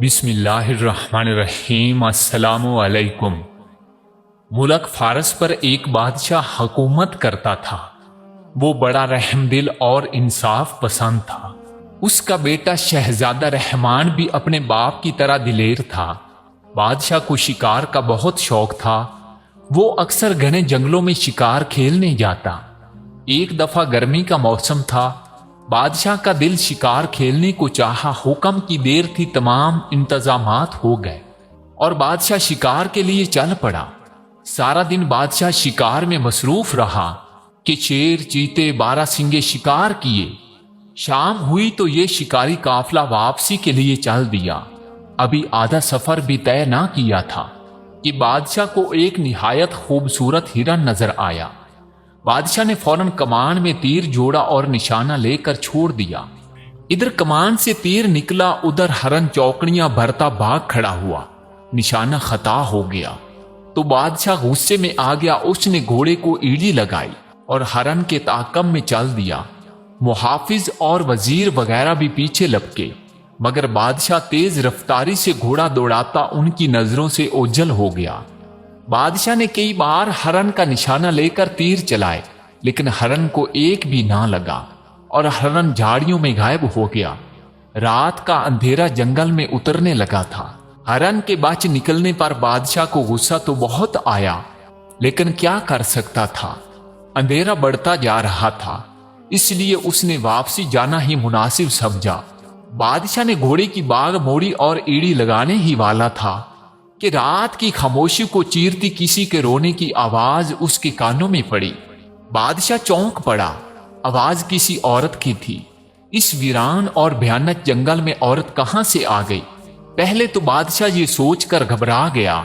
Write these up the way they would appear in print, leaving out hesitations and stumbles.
بسم اللہ الرحمن الرحیم۔ السلام علیکم۔ ملک فارس پر ایک بادشاہ حکومت کرتا تھا۔ وہ بڑا رحم دل اور انصاف پسند تھا۔ اس کا بیٹا شہزادہ رحمان بھی اپنے باپ کی طرح دلیر تھا۔ بادشاہ کو شکار کا بہت شوق تھا۔ وہ اکثر گھنے جنگلوں میں شکار کھیلنے جاتا۔ ایک دفعہ گرمی کا موسم تھا۔ بادشاہ کا دل شکار کھیلنے کو چاہا۔ حکم کی دیر تھی، تمام انتظامات ہو گئے اور بادشاہ شکار کے لیے چل پڑا۔ سارا دن بادشاہ شکار میں مصروف رہا کہ شیر، چیتے، بارہ سنگے شکار کیے۔ شام ہوئی تو یہ شکاری قافلہ واپسی کے لیے چل دیا۔ ابھی آدھا سفر بھی طے نہ کیا تھا کہ بادشاہ کو ایک نہایت خوبصورت ہرن نظر آیا۔ بادشاہ نے فوراً کمان میں تیر جوڑا اور نشانہ لے کر چھوڑ دیا۔ ادھر کمان سے تیر نکلا، ادھر ہرن چوکڑیاں بھرتا بھاگ کھڑا ہوا۔ نشانہ خطا ہو گیا تو بادشاہ غصے میں آ گیا۔ اس نے گھوڑے کو ایڑی لگائی اور ہرن کے تعاقب میں چل دیا۔ محافظ اور وزیر وغیرہ بھی پیچھے لپکے، مگر بادشاہ تیز رفتاری سے گھوڑا دوڑاتا ان کی نظروں سے اوجھل ہو گیا۔ بادشاہ نے کئی بار ہرن کا نشانہ لے کر تیر چلائے، لیکن ہرن کو ایک بھی نہ لگا اور ہرن جھاڑیوں میں غائب ہو گیا۔ رات کا اندھیرا جنگل میں اترنے لگا تھا۔ ہرن کے بچ نکلنے پر بادشاہ کو غصہ تو بہت آیا، لیکن کیا کر سکتا تھا؟ اندھیرا بڑھتا جا رہا تھا، اس لیے اس نے واپسی جانا ہی مناسب سمجھا۔ بادشاہ نے گھوڑے کی باگ موڑی اور ایڑی لگانے ہی والا تھا کہ رات کی خاموشی کو چیرتی کسی کے رونے کی آواز اس کے کانوں میں پڑی۔ بادشاہ چونک پڑا۔ آواز کسی عورت کی تھی۔ اس ویران اور بھیانک جنگل میں عورت کہاں سے آ گئی؟ پہلے تو بادشاہ یہ سوچ کر گھبرا گیا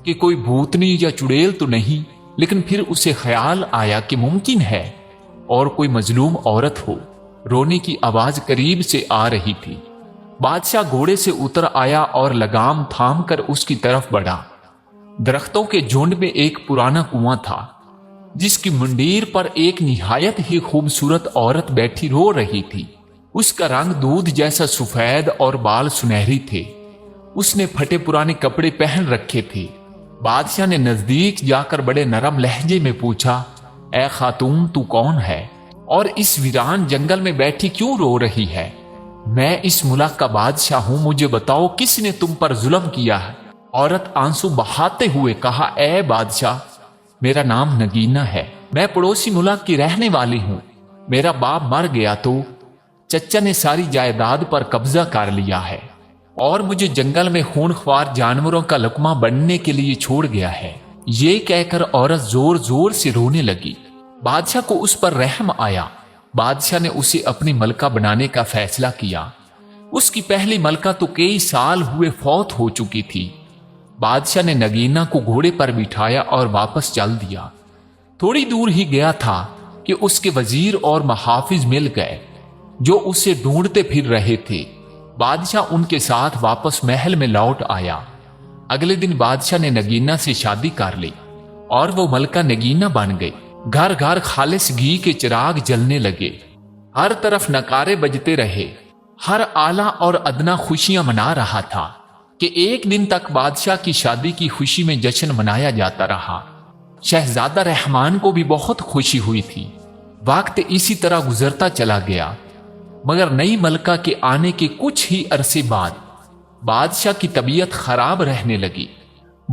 کہ کوئی بھوتنی یا چڑیل تو نہیں، لیکن پھر اسے خیال آیا کہ ممکن ہے اور کوئی مظلوم عورت ہو۔ رونے کی آواز قریب سے آ رہی تھی۔ بادشاہ گھوڑے سے اتر آیا اور لگام تھام کر اس کی طرف بڑھا۔ درختوں کے جھنڈ میں ایک پرانا کنواں تھا، جس کی منڈیر پر ایک نہایت ہی خوبصورت عورت بیٹھی رو رہی تھی۔ اس کا رنگ دودھ جیسا سفید اور بال سنہری تھے۔ اس نے پھٹے پرانے کپڑے پہن رکھے تھے۔ بادشاہ نے نزدیک جا کر بڑے نرم لہجے میں پوچھا، اے خاتون، تو کون ہے اور اس ویران جنگل میں بیٹھی کیوں رو رہی ہے؟ میں اس ملک کا بادشاہ ہوں، مجھے بتاؤ کس نے تم پر ظلم کیا ہے؟ عورت آنسو بہاتے ہوئے کہا، اے بادشاہ، میرا نام نگینہ ہے، میں پڑوسی ملک کی رہنے والی ہوں۔ میرا باپ مر گیا تو چچا نے ساری جائیداد پر قبضہ کر لیا ہے اور مجھے جنگل میں خونخوار جانوروں کا لقمہ بننے کے لیے چھوڑ گیا ہے۔ یہ کہہ کر عورت زور زور سے رونے لگی۔ بادشاہ کو اس پر رحم آیا۔ بادشاہ نے اسے اپنی ملکہ بنانے کا فیصلہ کیا۔ اس کی پہلی ملکہ تو کئی سال ہوئے فوت ہو چکی تھی۔ بادشاہ نے نگینہ کو گھوڑے پر بٹھایا اور واپس چل دیا۔ تھوڑی دور ہی گیا تھا کہ اس کے وزیر اور محافظ مل گئے، جو اسے ڈھونڈتے پھر رہے تھے۔ بادشاہ ان کے ساتھ واپس محل میں لوٹ آیا۔ اگلے دن بادشاہ نے نگینہ سے شادی کر لی اور وہ ملکہ نگینہ بن گئی۔ گھر گھر خالص گھی کے چراغ جلنے لگے، ہر طرف نعرے بجتے رہے، ہر اعلیٰ اور ادنا خوشیاں منا رہا تھا کہ ایک دن تک بادشاہ کی شادی کی خوشی میں جشن منایا جاتا رہا۔ شہزادہ رحمان کو بھی بہت خوشی ہوئی تھی۔ وقت اسی طرح گزرتا چلا گیا، مگر نئی ملکہ کے آنے کے کچھ ہی عرصے بعد بادشاہ کی طبیعت خراب رہنے لگی۔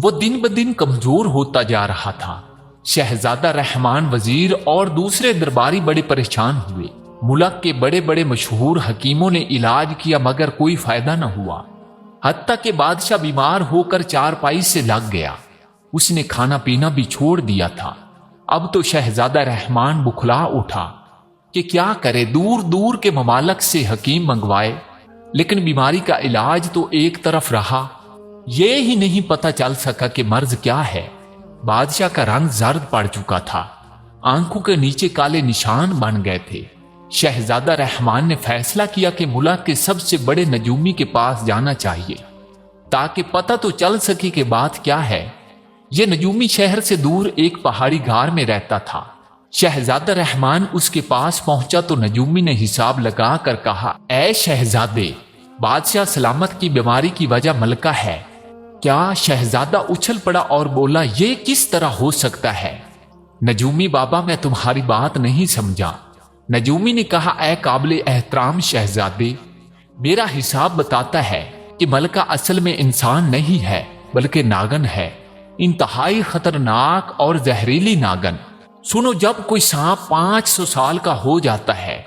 وہ دن بدن کمزور ہوتا جا رہا تھا۔ شہزادہ رحمان، وزیر اور دوسرے درباری بڑے پریشان ہوئے۔ ملک کے بڑے بڑے مشہور حکیموں نے علاج کیا، مگر کوئی فائدہ نہ ہوا۔ حتیٰ کہ بادشاہ بیمار ہو کر چارپائی سے لگ گیا۔ اس نے کھانا پینا بھی چھوڑ دیا تھا۔ اب تو شہزادہ رحمان بکھلا اٹھا کہ کیا کرے۔ دور دور کے ممالک سے حکیم منگوائے، لیکن بیماری کا علاج تو ایک طرف رہا، یہ ہی نہیں پتہ چل سکا کہ مرض کیا ہے۔ بادشاہ کا رنگ زرد پڑ چکا تھا، آنکھوں کے نیچے کالے نشان بن گئے تھے۔ شہزادہ رحمان نے فیصلہ کیا کہ ملک کے سب سے بڑے نجومی کے پاس جانا چاہیے، تاکہ پتہ تو چل سکے کہ بات کیا ہے۔ یہ نجومی شہر سے دور ایک پہاڑی غار میں رہتا تھا۔ شہزادہ رحمان اس کے پاس پہنچا تو نجومی نے حساب لگا کر کہا، اے شہزادے، بادشاہ سلامت کی بیماری کی وجہ ملکہ ہے۔ کیا؟ شہزادہ اچھل پڑا اور بولا، یہ کس طرح ہو سکتا ہے؟ نجومی بابا، میں تمہاری بات نہیں سمجھا۔ نجومی نے کہا، اے قابل احترام شہزادے، میرا حساب بتاتا ہے کہ ملکہ اصل میں انسان نہیں ہے بلکہ ناگن ہے، انتہائی خطرناک اور زہریلی ناگن۔ سنو، جب کوئی سانپ 500 سال کا ہو جاتا ہے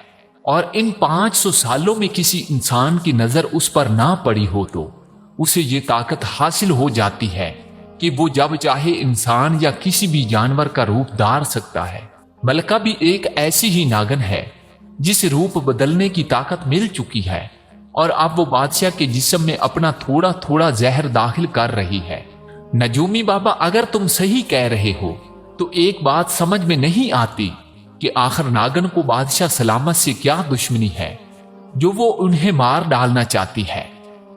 اور ان 500 سالوں میں کسی انسان کی نظر اس پر نہ پڑی ہو تو اسے یہ طاقت حاصل ہو جاتی ہے کہ وہ جب چاہے انسان یا کسی بھی جانور کا روپ دھار سکتا ہے۔ ملکہ بھی ایک ایسی ہی ناگن ہے جسے روپ بدلنے کی طاقت مل چکی ہے، اور اب وہ بادشاہ کے جسم میں اپنا تھوڑا تھوڑا زہر داخل کر رہی ہے۔ نجومی بابا، اگر تم صحیح کہہ رہے ہو تو ایک بات سمجھ میں نہیں آتی کہ آخر ناگن کو بادشاہ سلامت سے کیا دشمنی ہے جو وہ انہیں مار ڈالنا چاہتی ہے۔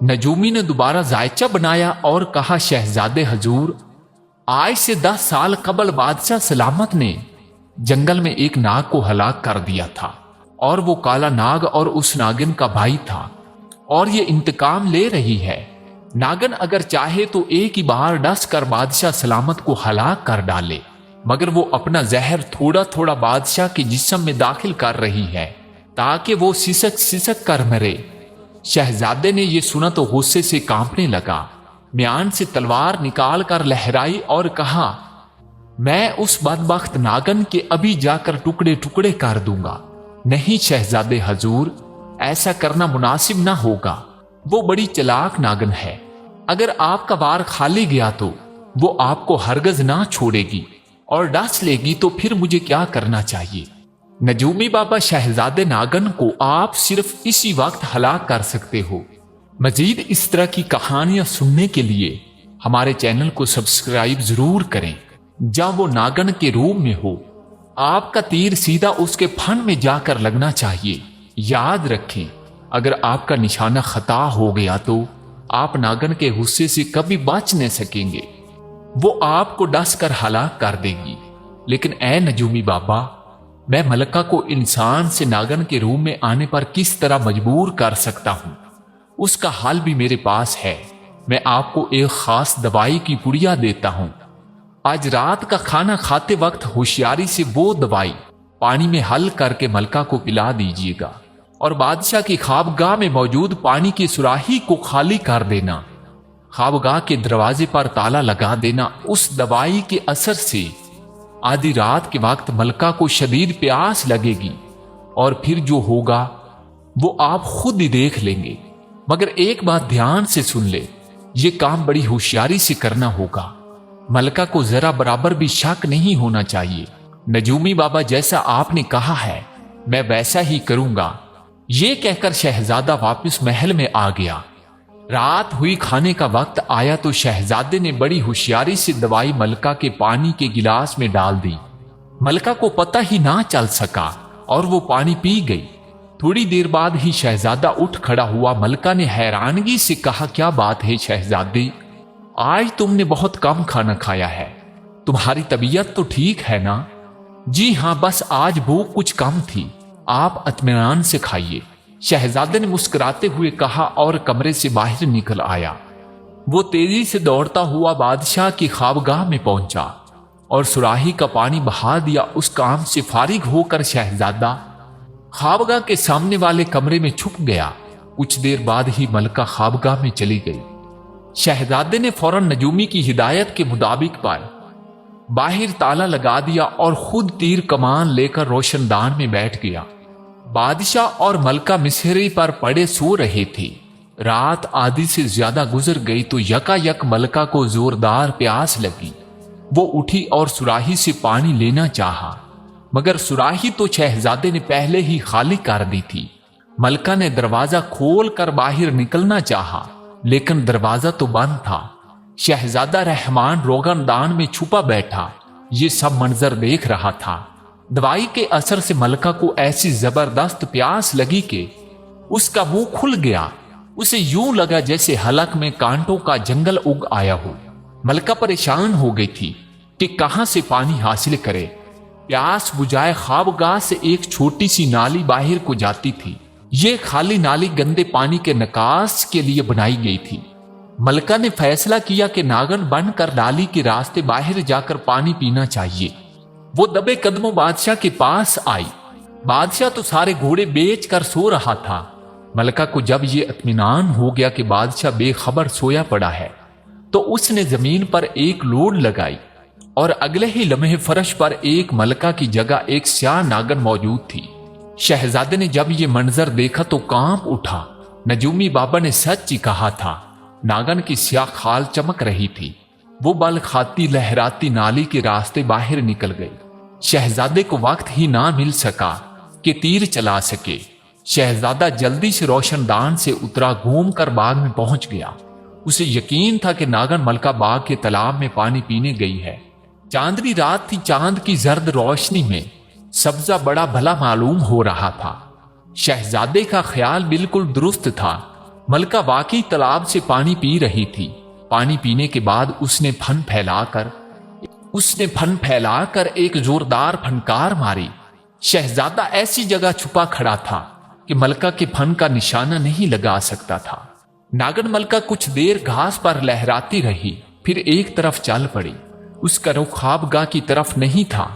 نجومی نے دوبارہ ذائچہ بنایا اور کہا، شہزادے حضور، آج سے 10 سال قبل بادشاہ سلامت نے جنگل میں ایک ناگ کو ہلاک کر دیا تھا، اور وہ کالا ناگ اور اس ناگن کا بھائی تھا، اور یہ انتقام لے رہی ہے۔ ناگن اگر چاہے تو ایک ہی بار ڈس کر بادشاہ سلامت کو ہلاک کر ڈالے، مگر وہ اپنا زہر تھوڑا تھوڑا بادشاہ کے جسم میں داخل کر رہی ہے تاکہ وہ سسک سسک کر مرے۔ شہزادے نے یہ سنا تو غصے سے کانپنے لگا، میان سے تلوار نکال کر لہرائی اور کہا، میں اس بدبخت ناگن کے ابھی جا کر ٹکڑے ٹکڑے کر دوں گا۔ نہیں شہزادے حضور، ایسا کرنا مناسب نہ ہوگا، وہ بڑی چلاک ناگن ہے، اگر آپ کا وار خالی گیا تو وہ آپ کو ہرگز نہ چھوڑے گی، اور ڈس لے گی تو پھر مجھے کیا کرنا چاہیے؟ نجومی بابا، شہزادے ناگن کو آپ صرف اسی وقت ہلاک کر سکتے ہو۔ مزید اس طرح کی کہانیاں سننے کے لیے ہمارے چینل کو سبسکرائب ضرور کریں۔ جب وہ ناگن کے روم میں ہو، آپ کا تیر سیدھا اس کے پھن میں جا کر لگنا چاہیے۔ یاد رکھیں، اگر آپ کا نشانہ خطا ہو گیا تو آپ ناگن کے غصے سے کبھی بچ نہیں سکیں گے، وہ آپ کو ڈس کر ہلاک کر دے گی۔ لیکن اے نجومی بابا، میں ملکہ کو انسان سے ناگن کے روم میں آنے پر کس طرح مجبور کر سکتا ہوں؟ اس کا حل بھی میرے پاس ہے۔ میں آپ کو ایک خاص دوائی کی پڑیا دیتا ہوں۔ آج رات کا کھانا کھاتے وقت ہوشیاری سے وہ دوائی پانی میں حل کر کے ملکہ کو پلا دیجیے گا، اور بادشاہ کی خوابگاہ میں موجود پانی کی سراہی کو خالی کر دینا۔ خوابگاہ کے دروازے پر تالا لگا دینا۔ اس دوائی کے اثر سے آدھی رات کے وقت ملکہ کو شدید پیاس لگے گی، اور پھر جو ہوگا وہ آپ خود ہی دیکھ لیں گے۔ مگر ایک بات دھیان سے سن لے، یہ کام بڑی ہوشیاری سے کرنا ہوگا، ملکہ کو ذرا برابر بھی شک نہیں ہونا چاہیے۔ نجومی بابا، جیسا آپ نے کہا ہے میں ویسا ہی کروں گا۔ یہ کہہ کر شہزادہ واپس محل میں آ گیا۔ رات ہوئی، کھانے کا وقت آیا تو شہزادے نے بڑی ہوشیاری سے دوائی ملکہ کے پانی کے گلاس میں ڈال دی۔ ملکہ کو پتہ ہی نہ چل سکا اور وہ پانی پی گئی۔ تھوڑی دیر بعد ہی شہزادہ اٹھ کھڑا ہوا۔ ملکہ نے حیرانگی سے کہا، کیا بات ہے شہزادے؟ آج تم نے بہت کم کھانا کھایا ہے، تمہاری طبیعت تو ٹھیک ہے نا؟ جی ہاں، بس آج بھوک کچھ کم تھی، آپ اطمینان سے کھائیے، شہزادے نے مسکراتے ہوئے کہا اور کمرے سے باہر نکل آیا۔ وہ تیزی سے دوڑتا ہوا بادشاہ کی خوابگاہ میں پہنچا اور سراہی کا پانی بہا دیا۔ اس کام سے فارغ ہو کر شہزادہ خوابگاہ کے سامنے والے کمرے میں چھپ گیا۔ کچھ دیر بعد ہی ملکہ خوابگاہ میں چلی گئی۔ شہزادے نے فوراً نجومی کی ہدایت کے مطابق باہر تالا لگا دیا اور خود تیر کمان لے کر روشن دان میں بیٹھ گیا۔ بادشاہ اور ملکہ مسہرے پر پڑے سو رہے تھے۔ رات آدھی سے زیادہ گزر گئی تو یکا یک ملکہ کو زوردار پیاس لگی۔ وہ اٹھی اور سراہی سے پانی لینا چاہا، مگر سراہی تو شہزادے نے پہلے ہی خالی کر دی تھی۔ ملکہ نے دروازہ کھول کر باہر نکلنا چاہا، لیکن دروازہ تو بند تھا۔ شہزادہ رحمان روغن دان میں چھپا بیٹھا یہ سب منظر دیکھ رہا تھا۔ دوائی کے اثر سے ملکہ کو ایسی زبردست پیاس لگی کہ اس کا منہ کھل گیا۔ اسے یوں لگا جیسے حلق میں کانٹوں کا جنگل اگ آیا ہو۔ ملکہ پریشان ہو گئی تھی کہ کہاں سے پانی حاصل کرے۔ پیاس بجھائے خوابگاہ سے ایک چھوٹی سی نالی باہر کو جاتی تھی یہ خالی نالی گندے پانی کے نکاس کے لیے بنائی گئی تھی۔ ملکہ نے فیصلہ کیا کہ ناگن بن کر نالی کے راستے باہر جا کر پانی پینا چاہیے۔ وہ دبے قدموں بادشاہ کے پاس آئی۔ بادشاہ تو سارے گھوڑے بیچ کر سو رہا تھا۔ ملکہ کو جب یہ اطمینان ہو گیا کہ بادشاہ بے خبر سویا پڑا ہے تو اس نے زمین پر ایک لوڈ لگائی اور اگلے ہی لمحے فرش پر ایک ملکہ کی جگہ ایک سیاہ ناگن موجود تھی۔ شہزادے نے جب یہ منظر دیکھا تو کانپ اٹھا۔ نجومی بابا نے سچ ہی کہا تھا، ناگن کی سیاہ کھال چمک رہی تھی۔ وہ بل کھاتی لہراتی نالی کے راستے باہر نکل گئی۔ شہزادے کو وقت ہی نہ مل سکا کہ تیر چلا سکے۔ شہزادہ جلدی سے روشن دان سے اترا، گھوم کر باغ میں پہنچ گیا۔ اسے یقین تھا کہ ناگن ملکہ باغ کے تالاب میں پانی پینے گئی ہے۔ چاندنی رات تھی، چاند کی زرد روشنی میں سبزہ بڑا بھلا معلوم ہو رہا تھا۔ شہزادے کا خیال بالکل درست تھا، ملکہ واقعی تالاب سے پانی پی رہی تھی۔ پانی پینے کے بعد اس نے پھن پھیلا کر ایک زوردار پھنکار ماری۔ شہزادہ ایسی جگہ چھپا کھڑا تھا کہ ملکہ کے پھن کا نشانہ نہیں لگا سکتا تھا۔ ناگن ملکہ کچھ دیر گھاس پر لہراتی رہی، پھر ایک طرف چل پڑی۔ اس کا رخ خوابگاہ کی طرف نہیں تھا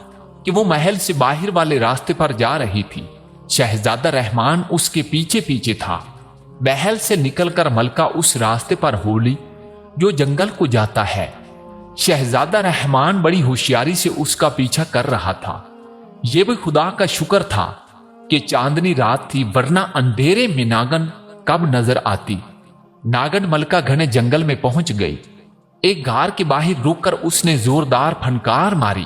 کہ وہ محل سے باہر والے راستے پر جا رہی تھی۔ شہزادہ رحمان اس کے پیچھے پیچھے تھا۔ محل سے نکل کر ملکہ اس راستے پر ہو لی جو جنگل کو جاتا ہے۔ شہزادہ رحمان بڑی ہوشیاری سے اس کا پیچھا کر رہا تھا۔ یہ بھی خدا کا شکر تھا کہ چاندنی رات تھی، ورنہ اندھیرے میں ناگن کب نظر آتی۔ ناگن ملکہ گھنے جنگل میں پہنچ گئی۔ ایک غار کے باہر رک کر اس نے زوردار پھنکار ماری۔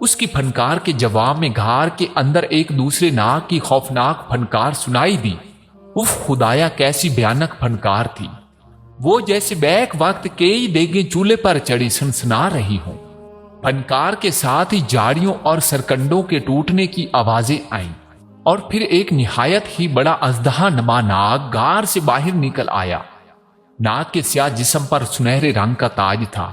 اس کی پھنکار کے جواب میں غار کے اندر ایک دوسرے ناگ کی خوفناک پھنکار سنائی دی۔ اف خدایا، کیسی بھیانک پھنکار تھی! وہ جیسے بیک وقت کئی دیگیں چولہے پر چڑھی سنسنا رہی ہوں۔ پھنکار کے ساتھ ہی جھاڑیوں اور سرکنڈوں کے ٹوٹنے کی آوازیں آئیں، اور پھر ایک نہایت ہی بڑا اژدہا نما ناگ غار سے باہر نکل آیا۔ ناگ کے سیاہ جسم پر سنہرے رنگ کا تاج تھا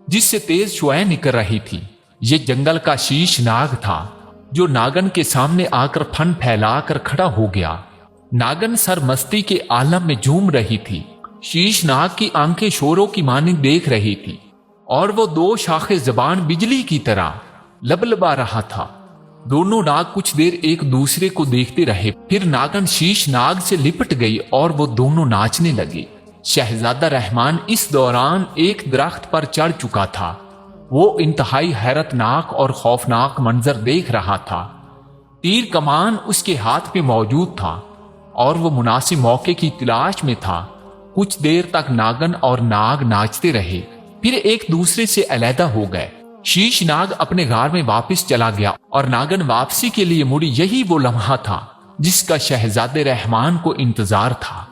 جس سے تیز شعاعیں نکل رہی تھی۔ یہ جنگل کا شیش ناگ تھا جو ناگن کے سامنے آ کر پھن پھیلا کر کھڑا ہو گیا۔ ناگن سر مستی کے عالم میں جھوم رہی تھی۔ شیش ناگ کی آنکھیں شوروں کی مانند دیکھ رہی تھی اور وہ دو شاخیں زبان بجلی کی طرح لبلبا رہا تھا۔ دونوں ناگ کچھ دیر ایک دوسرے کو دیکھتے رہے، پھر ناگن شیش ناگ سے لپٹ گئی اور وہ دونوں ناچنے لگے۔ شہزادہ رحمان اس دوران ایک درخت پر چڑھ چکا تھا۔ وہ انتہائی حیرت ناک اور خوفناک منظر دیکھ رہا تھا۔ تیر کمان اس کے ہاتھ میں موجود تھا اور وہ مناسب موقع کی تلاش میں تھا۔ کچھ دیر تک ناگن اور ناگ ناچتے رہے، پھر ایک دوسرے سے علیحدہ ہو گئے۔ شیش ناگ اپنے غار میں واپس چلا گیا اور ناگن واپسی کے لیے مڑی۔ یہی وہ لمحہ تھا جس کا شہزادے رحمان کو انتظار تھا۔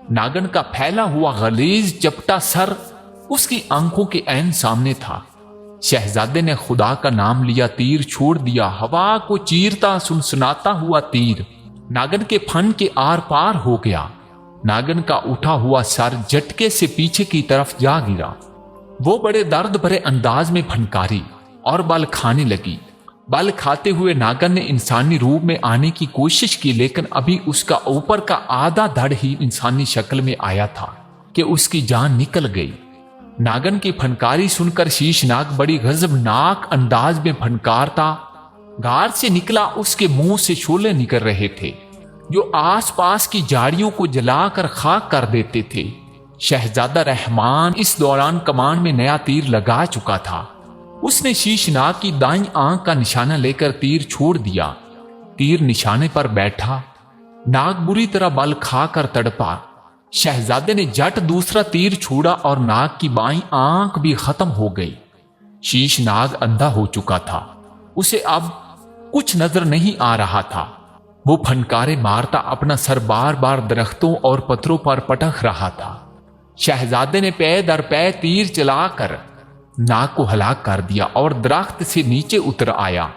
ناگن کا پھیلا ہوا غلیظ چپٹا سر اس کی آنکھوں کے عین سامنے تھا۔ شہزادے نے خدا کا نام لیا، تیر چھوڑ دیا۔ ہوا کو چیرتا سنسناتا ہوا تیر ناگن کے پھن کے آر پار ہو گیا۔ ناگن کا اٹھا ہوا سر جھٹکے سے پیچھے کی طرف جا گرا۔ وہ بڑے درد بھرے انداز میں پھنکاری اور بل کھانے لگی۔ بل کھاتے ہوئے ناگن نے انسانی روپ میں آنے کی کوشش کی، لیکن ابھی اس کا اوپر کا آدھا دھڑ ہی انسانی شکل میں آیا تھا کہ اس کی جان نکل گئی۔ ناگن کی پھنکاری سن کر شیش ناگ بڑی غضبناک انداز میں پھنکارتا غار سے نکلا۔ اس کے منہ سے شعلے نکل رہے تھے جو آس پاس کی جھاڑیوں کو جلا کر خاک کر دیتے تھے۔ شہزادہ رحمان اس دوران کمان میں نیا تیر لگا چکا تھا۔ اس نے شیش ناگ کی دائیں آنکھ کا نشانہ لے کر تیر چھوڑ دیا۔ تیر نشانے پر بیٹھا، ناگ بری طرح بل کھا کر تڑپا۔ شہزادے نے جھٹ دوسرا تیر چھوڑا اور ناگ کی بائیں آنکھ بھی ختم ہو گئی۔ شیش ناگ اندھا ہو چکا تھا، اسے اب کچھ نظر نہیں آ رہا تھا۔ وہ پھنکارے مارتا اپنا سر بار بار درختوں اور پتھروں پر پٹک رہا تھا۔ شہزادے نے پے در پے تیر چلا کر ناگ کو ہلاک کر دیا اور درخت سے نیچے اتر آیا۔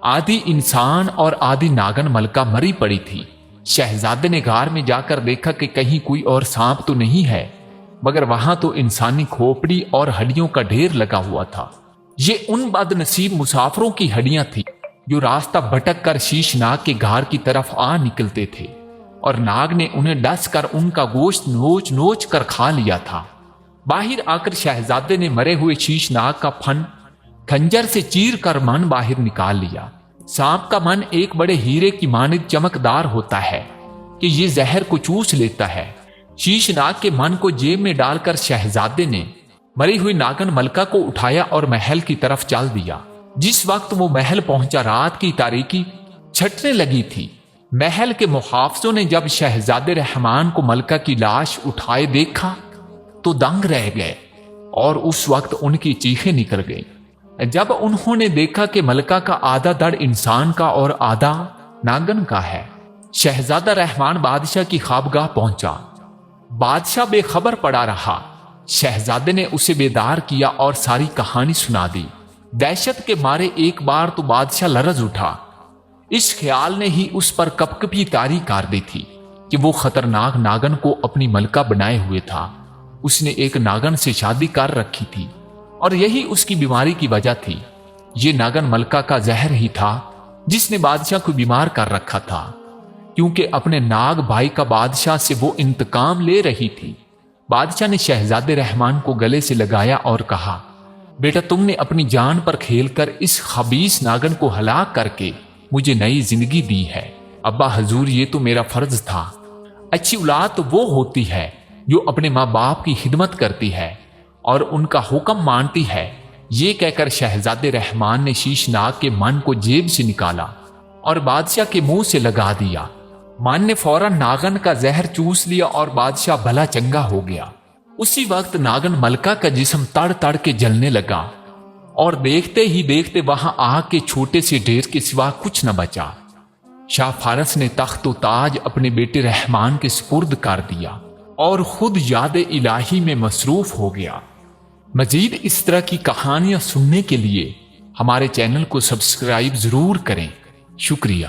آدھی انسان اور آدھی ناگن ملکہ مری پڑی تھی۔ شہزادے نے غار میں جا کر دیکھا کہ کہیں کوئی اور سانپ تو نہیں ہے، مگر وہاں تو انسانی کھوپڑی اور ہڈیوں کا ڈھیر لگا ہوا تھا۔ یہ ان بد نصیب مسافروں کی ہڈیاں تھیں جو راستہ بھٹک کر شیش ناگ کے غار کی طرف آ نکلتے تھے اور ناگ نے انہیں ڈس کر ان کا گوشت نوچ نوچ کر کھا لیا تھا۔ باہر آ کر شہزادے نے مرے ہوئے شیش ناگ کا پھن خنجر سے چیر کر من باہر نکال لیا۔ سانپ کا من ایک بڑے ہیرے کی مانند چمکدار ہوتا ہے کہ یہ زہر کو چوس لیتا ہے۔ شیش ناگ کے من کو جیب میں ڈال کر شہزادے نے مری ہوئی ناگن ملکہ کو اٹھایا اور محل کی طرف چل دیا۔ جس وقت وہ محل پہنچا رات کی تاریکی چھٹنے لگی تھی۔ محل کے محافظوں نے جب شہزادے رحمان کو ملکہ کی لاش اٹھائے دیکھا تو دنگ رہ گئے اور اس وقت ان کی چیخیں نکل گئیں جب انہوں نے دیکھا کہ ملکہ کا آدھا دڑ انسان کا اور آدھا ناگن کا ہے۔ شہزادہ رحمان بادشاہ کی خوابگاہ پہنچا۔ بادشاہ بے خبر پڑا رہا۔ شہزادے نے اسے بیدار کیا اور ساری کہانی سنا دی۔ دہشت کے مارے ایک بار تو بادشاہ لرز اٹھا۔ اس خیال نے ہی اس پر کپکپی طاری کر دی تھی کہ وہ خطرناک ناگن کو اپنی ملکہ بنائے ہوئے تھا۔ اس نے ایک ناگن سے شادی کر رکھی تھی اور یہی اس کی بیماری کی وجہ تھی۔ یہ ناگن ملکہ کا زہر ہی تھا جس نے بادشاہ کو بیمار کر رکھا تھا، کیونکہ اپنے ناگ بھائی کا بادشاہ سے وہ انتقام لے رہی تھی۔ بادشاہ نے شہزادے رحمان کو گلے سے لگایا اور کہا، بیٹا تم نے اپنی جان پر کھیل کر اس خبیث ناگن کو ہلاک کر کے مجھے نئی زندگی دی ہے۔ ابا حضور یہ تو میرا فرض تھا۔ اچھی اولاد تو وہ ہوتی ہے جو اپنے ماں باپ کی خدمت کرتی ہے اور ان کا حکم مانتی ہے۔ یہ کہہ کر شہزادے رحمان نے شیش ناگ کے من کو جیب سے نکالا اور بادشاہ کے منہ سے لگا دیا۔ من نے فوراً ناگن کا زہر چوس لیا اور بادشاہ بھلا چنگا ہو گیا۔ اسی وقت ناگن ملکہ کا جسم تڑ تڑ کے جلنے لگا اور دیکھتے ہی دیکھتے وہاں آگ کے چھوٹے سے ڈھیر کے سوا کچھ نہ بچا۔ شاہ فارس نے تخت و تاج اپنے بیٹے رحمان کے سپرد کر دیا اور خود یاد الہی میں مصروف ہو گیا۔ مزید اس طرح کی کہانیاں سننے کے لیے ہمارے چینل کو سبسکرائب ضرور کریں۔ شکریہ۔